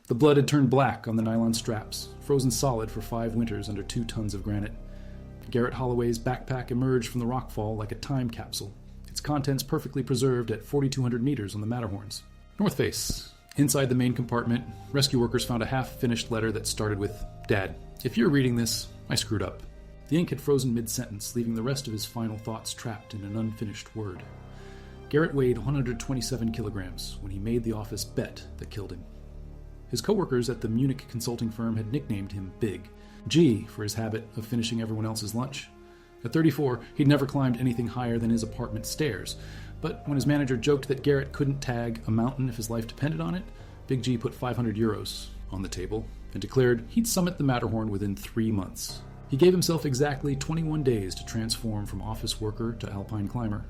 The blood had turned black on the nylon straps, frozen solid for 5 winters under 2 tons of granite. Garrett Holloway's backpack emerged from the rockfall like a time capsule, its contents perfectly preserved at 4,200 meters on the Matterhorns. North face. Inside the main compartment, rescue workers found a half-finished letter that started with, "Dad, if you're reading this, I screwed up." The ink had frozen mid-sentence, leaving the rest of his final thoughts trapped in an unfinished word. Garrett weighed 127 kilograms when he made the office bet that killed him. His co-workers at the Munich consulting firm had nicknamed him Big G for his habit of finishing everyone else's lunch. At 34, he'd never climbed anything higher than his apartment stairs, but when his manager joked that Garrett couldn't tag a mountain if his life depended on it, Big G put 500 euros on the table and declared he'd summit the Matterhorn within 3 months. He gave himself exactly 21 days to transform from office worker to alpine climber.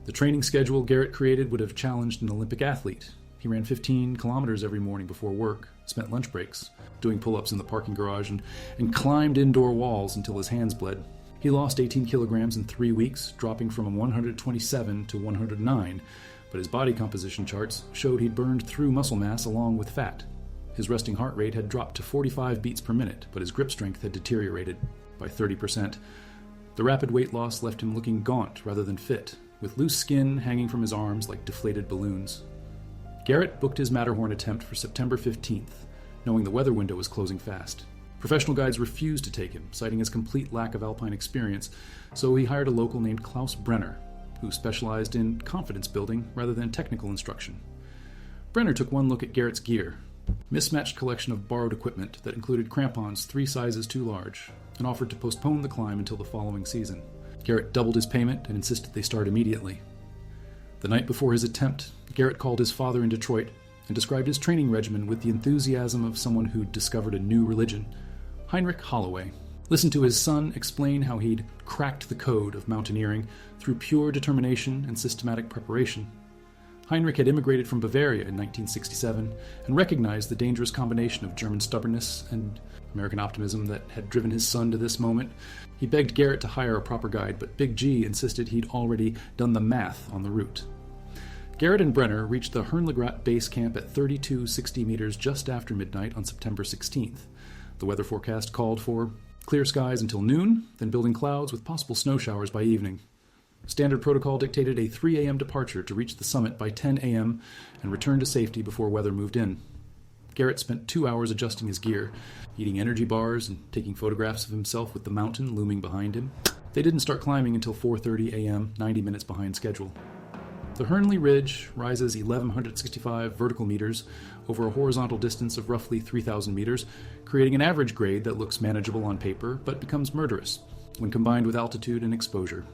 The training schedule Garrett created would have challenged an Olympic athlete. He ran 15 kilometers every morning before work, spent lunch breaks, doing pull-ups in the parking garage, and climbed indoor walls until his hands bled. He lost 18 kilograms in 3 weeks, dropping from 127 to 109, but his body composition charts showed he'd burned through muscle mass along with fat. His resting heart rate had dropped to 45 beats per minute, but his grip strength had deteriorated by 30%. The rapid weight loss left him looking gaunt rather than fit, with loose skin hanging from his arms like deflated balloons. Garrett booked his Matterhorn attempt for September 15th, knowing the weather window was closing fast. Professional guides refused to take him, citing his complete lack of alpine experience, so he hired a local named Klaus Brenner, who specialized in confidence building rather than technical instruction. Brenner took one look at Garrett's gear, mismatched collection of borrowed equipment that included crampons 3 sizes too large, and offered to postpone the climb until the following season. Garrett doubled his payment and insisted they start immediately. The night before his attempt, Garrett called his father in Detroit and described his training regimen with the enthusiasm of someone who'd discovered a new religion. Heinrich Holloway listened to his son explain how he'd cracked the code of mountaineering through pure determination and systematic preparation. Heinrich had immigrated from Bavaria in 1967 and recognized the dangerous combination of German stubbornness and American optimism that had driven his son to this moment. He begged Garrett to hire a proper guide, but Big G insisted he'd already done the math on the route. Garrett and Brenner reached the Hernlegrat base camp at 3260 meters just after midnight on September 16th. The weather forecast called for clear skies until noon, then building clouds with possible snow showers by evening. Standard protocol dictated a 3 a.m. departure to reach the summit by 10 a.m. and return to safety before weather moved in. Garrett spent 2 hours adjusting his gear, eating energy bars and taking photographs of himself with the mountain looming behind him. They didn't start climbing until 4:30 a.m., 90 minutes behind schedule. The Hernley Ridge rises 1,165 vertical meters over a horizontal distance of roughly 3,000 meters, creating an average grade that looks manageable on paper but becomes murderous when combined with altitude and exposure.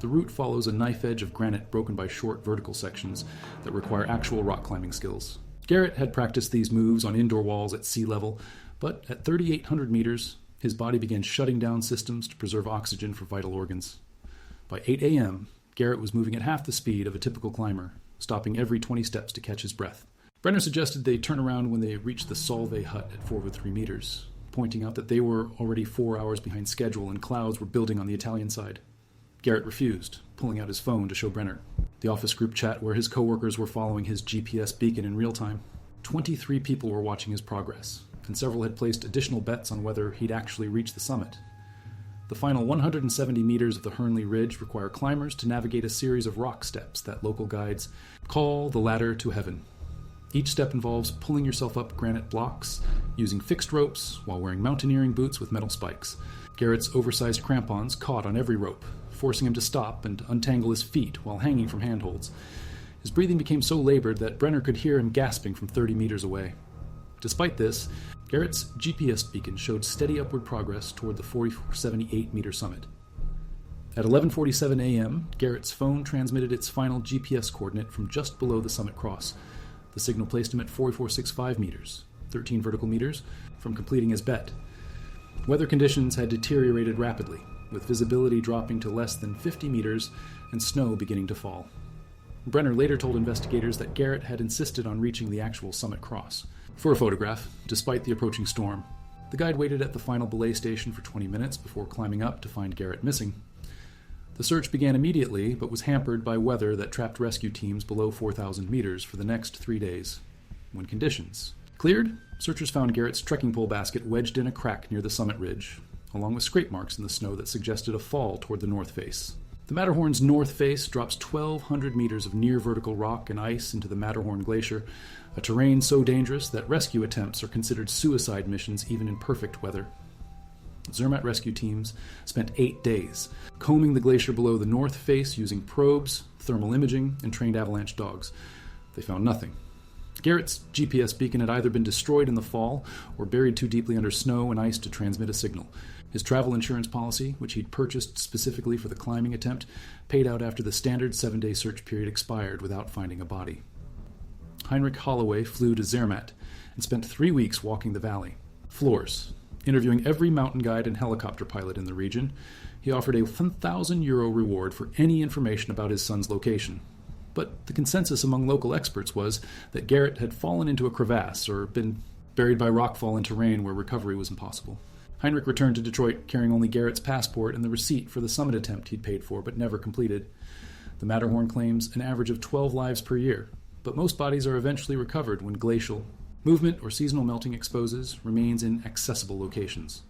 The route follows a knife edge of granite broken by short vertical sections that require actual rock climbing skills. Garrett had practiced these moves on indoor walls at sea level, but at 3,800 meters, his body began shutting down systems to preserve oxygen for vital organs. By 8 a.m., Garrett was moving at half the speed of a typical climber, stopping every 20 steps to catch his breath. Brenner suggested they turn around when they reached the Solvay hut at 403 meters, pointing out that they were already 4 hours behind schedule and clouds were building on the Italian side. Garrett refused, pulling out his phone to show Brenner the office group chat where his coworkers were following his GPS beacon in real time. 23 people were watching his progress, and several had placed additional bets on whether he'd actually reach the summit. The final 170 meters of the Hernley Ridge require climbers to navigate a series of rock steps that local guides call the ladder to heaven. Each step involves pulling yourself up granite blocks, using fixed ropes while wearing mountaineering boots with metal spikes. Garrett's oversized crampons caught on every rope, forcing him to stop and untangle his feet while hanging from handholds. His breathing became so labored that Brenner could hear him gasping from 30 meters away. Despite this, Garrett's GPS beacon showed steady upward progress toward the 478-meter summit. At 11:47 a.m., Garrett's phone transmitted its final GPS coordinate from just below the summit cross. The signal placed him at 4,465 meters, 13 vertical meters, from completing his bet. Weather conditions had deteriorated rapidly, with visibility dropping to less than 50 meters and snow beginning to fall. Brenner later told investigators that Garrett had insisted on reaching the actual summit cross for a photograph, despite the approaching storm. The guide waited at the final belay station for 20 minutes before climbing up to find Garrett missing. The search began immediately, but was hampered by weather that trapped rescue teams below 4,000 meters for the next 3 days, when conditions Cleared, searchers found Garrett's trekking pole basket wedged in a crack near the summit ridge, along with scrape marks in the snow that suggested a fall toward the north face. The Matterhorn's north face drops 1,200 meters of near-vertical rock and ice into the Matterhorn Glacier, a terrain so dangerous that rescue attempts are considered suicide missions even in perfect weather. Zermatt rescue teams spent 8 days combing the glacier below the north face using probes, thermal imaging, and trained avalanche dogs. They found nothing. Garrett's GPS beacon had either been destroyed in the fall or buried too deeply under snow and ice to transmit a signal. His travel insurance policy, which he'd purchased specifically for the climbing attempt, paid out after the standard 7-day search period expired without finding a body. Heinrich Holloway flew to Zermatt and spent 3 weeks walking the valley. Floors. Interviewing every mountain guide and helicopter pilot in the region, he offered a €1,000 reward for any information about his son's location. But the consensus among local experts was that Garrett had fallen into a crevasse or been buried by rockfall in terrain where recovery was impossible. Heinrich returned to Detroit carrying only Garrett's passport and the receipt for the summit attempt he'd paid for but never completed. The Matterhorn claims an average of 12 lives per year, but most bodies are eventually recovered when glacial movement or seasonal melting exposes remains in accessible locations.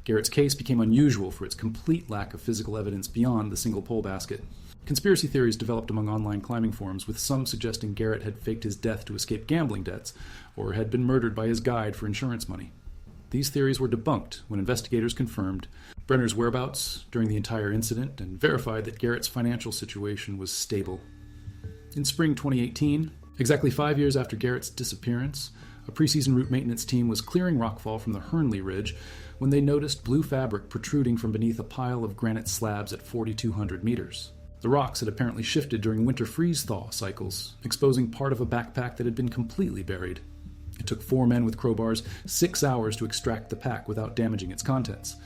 Garrett's case became unusual for its complete lack of physical evidence beyond the single pole basket. Conspiracy theories developed among online climbing forums, with some suggesting Garrett had faked his death to escape gambling debts or had been murdered by his guide for insurance money. These theories were debunked when investigators confirmed Brenner's whereabouts during the entire incident and verified that Garrett's financial situation was stable. In spring 2018, exactly 5 years after Garrett's disappearance, a preseason route maintenance team was clearing rockfall from the Hernley Ridge when they noticed blue fabric protruding from beneath a pile of granite slabs at 4,200 meters. The rocks had apparently shifted during winter freeze-thaw cycles, exposing part of a backpack that had been completely buried. It took 4 men with crowbars 6 hours to extract the pack without damaging its contents.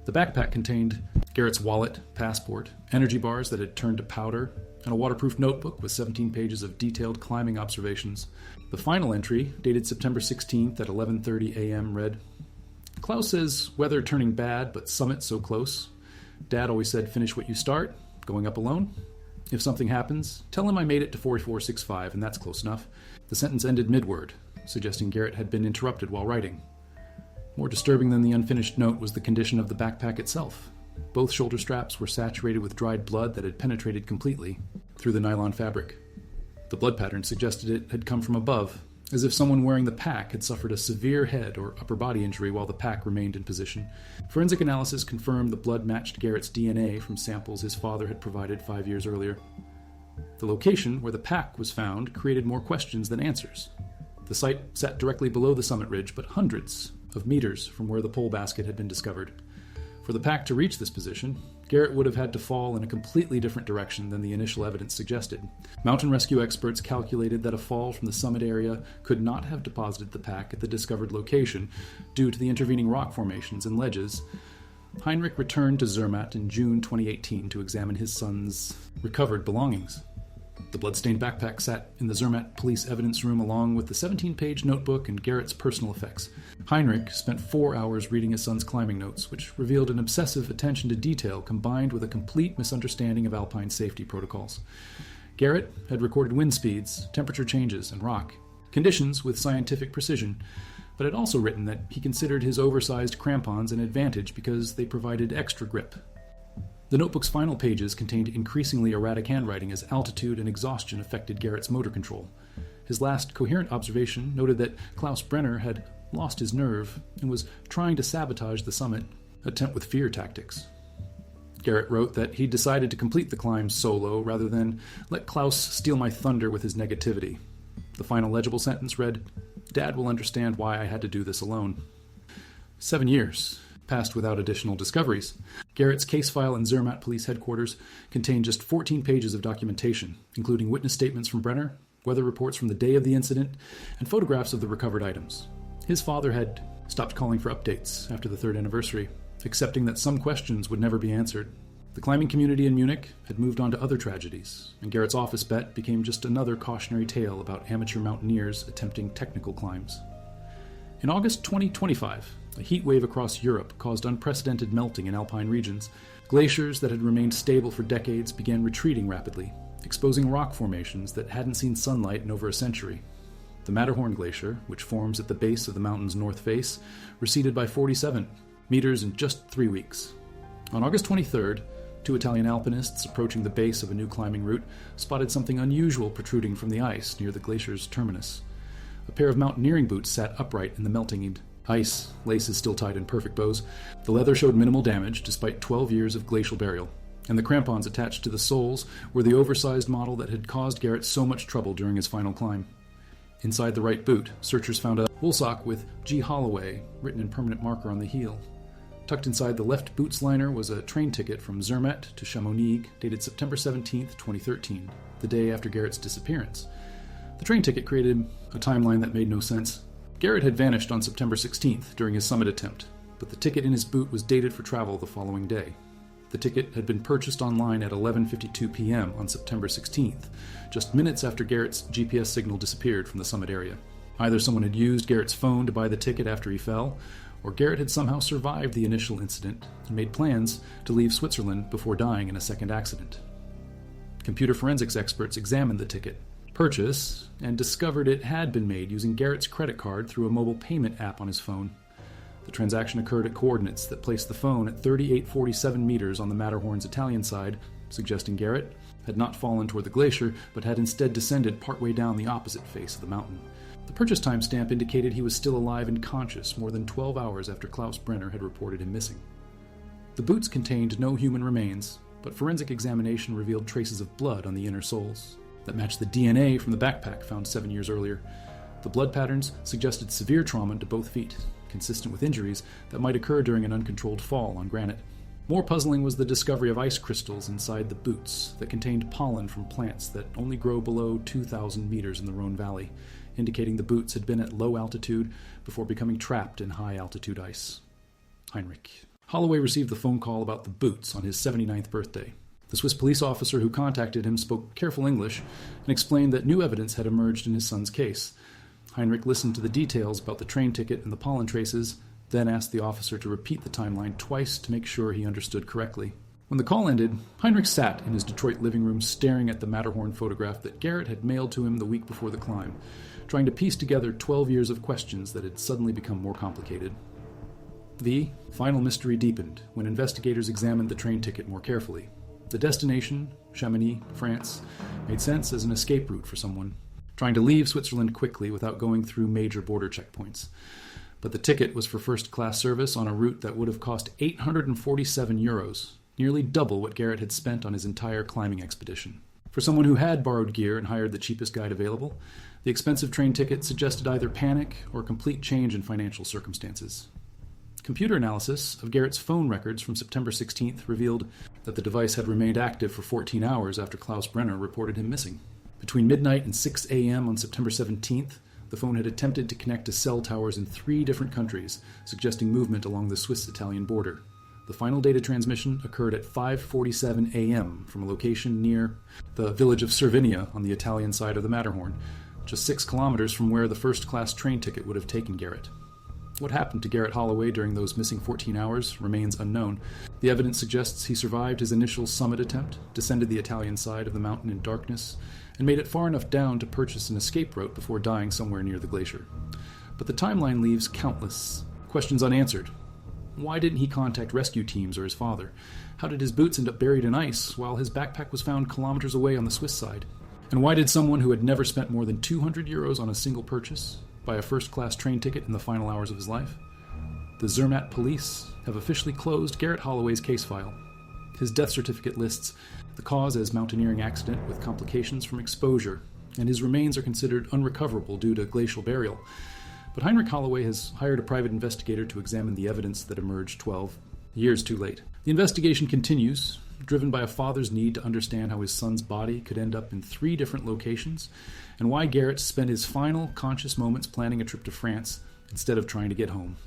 The backpack contained Garrett's wallet, passport, energy bars that had turned to powder, and a waterproof notebook with 17 pages of detailed climbing observations. The final entry, dated September 16th at 11:30 a.m., read, "Klaus says weather turning bad, but summit so close. Dad always said finish what you start, going up alone. If something happens, tell him I made it to 4465, and that's close enough." The sentence ended mid-word, suggesting Garrett had been interrupted while writing. More disturbing than the unfinished note was the condition of the backpack itself. Both shoulder straps were saturated with dried blood that had penetrated completely through the nylon fabric. The blood pattern suggested it had come from above, as if someone wearing the pack had suffered a severe head or upper body injury while the pack remained in position. Forensic analysis confirmed the blood matched Garrett's DNA from samples his father had provided 5 years earlier. The location where the pack was found created more questions than answers. The site sat directly below the summit ridge, but hundreds of meters from where the pole basket had been discovered. For the pack to reach this position, Garrett would have had to fall in a completely different direction than the initial evidence suggested. Mountain rescue experts calculated that a fall from the summit area could not have deposited the pack at the discovered location due to the intervening rock formations and ledges. Heinrich returned to Zermatt in June 2018 to examine his son's recovered belongings. The bloodstained backpack sat in the Zermatt police evidence room along with the 17-page notebook and Garrett's personal effects. Heinrich spent 4 hours reading his son's climbing notes, which revealed an obsessive attention to detail combined with a complete misunderstanding of alpine safety protocols. Garrett had recorded wind speeds, temperature changes, and rock conditions with scientific precision, but had also written that he considered his oversized crampons an advantage because they provided extra grip. The notebook's final pages contained increasingly erratic handwriting as altitude and exhaustion affected Garrett's motor control. His last coherent observation noted that Klaus Brenner had lost his nerve and was trying to sabotage the summit attempt with fear tactics. Garrett wrote that he decided to complete the climb solo rather than let Klaus steal my thunder with his negativity. The final legible sentence read, "Dad will understand why I had to do this alone." 7 years passed without additional discoveries. Garrett's case file in Zermatt Police Headquarters contained just 14 pages of documentation, including witness statements from Brenner, weather reports from the day of the incident, and photographs of the recovered items. His father had stopped calling for updates after the 3rd anniversary, accepting that some questions would never be answered. The climbing community in Munich had moved on to other tragedies, and Garrett's office bet became just another cautionary tale about amateur mountaineers attempting technical climbs. In August 2025, a heat wave across Europe caused unprecedented melting in alpine regions. Glaciers that had remained stable for decades began retreating rapidly, exposing rock formations that hadn't seen sunlight in over a century. The Matterhorn Glacier, which forms at the base of the mountain's north face, receded by 47 meters in just 3 weeks. On August 23rd, 2 Italian alpinists approaching the base of a new climbing route spotted something unusual protruding from the ice near the glacier's terminus. A pair of mountaineering boots sat upright in the melting ice, laces still tied in perfect bows. The leather showed minimal damage despite 12 years of glacial burial, and the crampons attached to the soles were the oversized model that had caused Garrett so much trouble during his final climb. Inside the right boot, searchers found a woolsock with G. Holloway written in permanent marker on the heel. Tucked inside the left boots liner was a train ticket from Zermatt to Chamonix, dated September 17, 2013, the day after Garrett's disappearance. The train ticket created a timeline that made no sense. Garrett had vanished on September 16th during his summit attempt, but the ticket in his boot was dated for travel the following day. The ticket had been purchased online at 11:52 p.m. on September 16th, just minutes after Garrett's GPS signal disappeared from the summit area. Either someone had used Garrett's phone to buy the ticket after he fell, or Garrett had somehow survived the initial incident and made plans to leave Switzerland before dying in a second accident. Computer forensics experts examined the ticket purchase and discovered it had been made using Garrett's credit card through a mobile payment app on his phone. The transaction occurred at coordinates that placed the phone at 3847 meters on the Matterhorn's Italian side, suggesting Garrett had not fallen toward the glacier, but had instead descended partway down the opposite face of the mountain. The purchase timestamp indicated he was still alive and conscious more than 12 hours after Klaus Brenner had reported him missing. The boots contained no human remains, but forensic examination revealed traces of blood on the inner soles that matched the DNA from the backpack found 7 years earlier. The blood patterns suggested severe trauma to both feet, consistent with injuries that might occur during an uncontrolled fall on granite. More puzzling was the discovery of ice crystals inside the boots that contained pollen from plants that only grow below 2,000 meters in the Rhone Valley, indicating the boots had been at low altitude before becoming trapped in high-altitude ice. Heinrich. Holloway received the phone call about the boots on his 79th birthday. The Swiss police officer who contacted him spoke careful English and explained that new evidence had emerged in his son's case. Heinrich listened to the details about the train ticket and the pollen traces, then asked the officer to repeat the timeline twice to make sure he understood correctly. When the call ended, Heinrich sat in his Detroit living room staring at the Matterhorn photograph that Garrett had mailed to him the week before the climb, trying to piece together 12 years of questions that had suddenly become more complicated. The final mystery deepened when investigators examined the train ticket more carefully. The destination, Chamonix, France, made sense as an escape route for someone trying to leave Switzerland quickly without going through major border checkpoints. But the ticket was for first-class service on a route that would have cost 847 euros, nearly double what Garrett had spent on his entire climbing expedition. For someone who had borrowed gear and hired the cheapest guide available, the expensive train ticket suggested either panic or complete change in financial circumstances. Computer analysis of Garrett's phone records from September 16th revealed that the device had remained active for 14 hours after Klaus Brenner reported him missing. Between midnight and 6 a.m. on September 17th, the phone had attempted to connect to cell towers in 3 different countries, suggesting movement along the Swiss-Italian border. The final data transmission occurred at 5:47 a.m. from a location near the village of Cervinia on the Italian side of the Matterhorn, just 6 kilometers from where the first-class train ticket would have taken Garrett. What happened to Garrett Holloway during those missing 14 hours remains unknown. The evidence suggests he survived his initial summit attempt, descended the Italian side of the mountain in darkness, and made it far enough down to purchase an escape route before dying somewhere near the glacier. But the timeline leaves countless questions unanswered. Why didn't he contact rescue teams or his father? How did his boots end up buried in ice while his backpack was found kilometers away on the Swiss side? And why did someone who had never spent more than 200 euros on a single purchase buy a first-class train ticket in the final hours of his life? The Zermatt police have officially closed Garrett Holloway's case file. His death certificate lists the cause as mountaineering accident with complications from exposure, and his remains are considered unrecoverable due to glacial burial. But Heinrich Holloway has hired a private investigator to examine the evidence that emerged 12 years too late. The investigation continues, driven by a father's need to understand how his son's body could end up in 3 different locations, and why Garrett spent his final conscious moments planning a trip to France instead of trying to get home.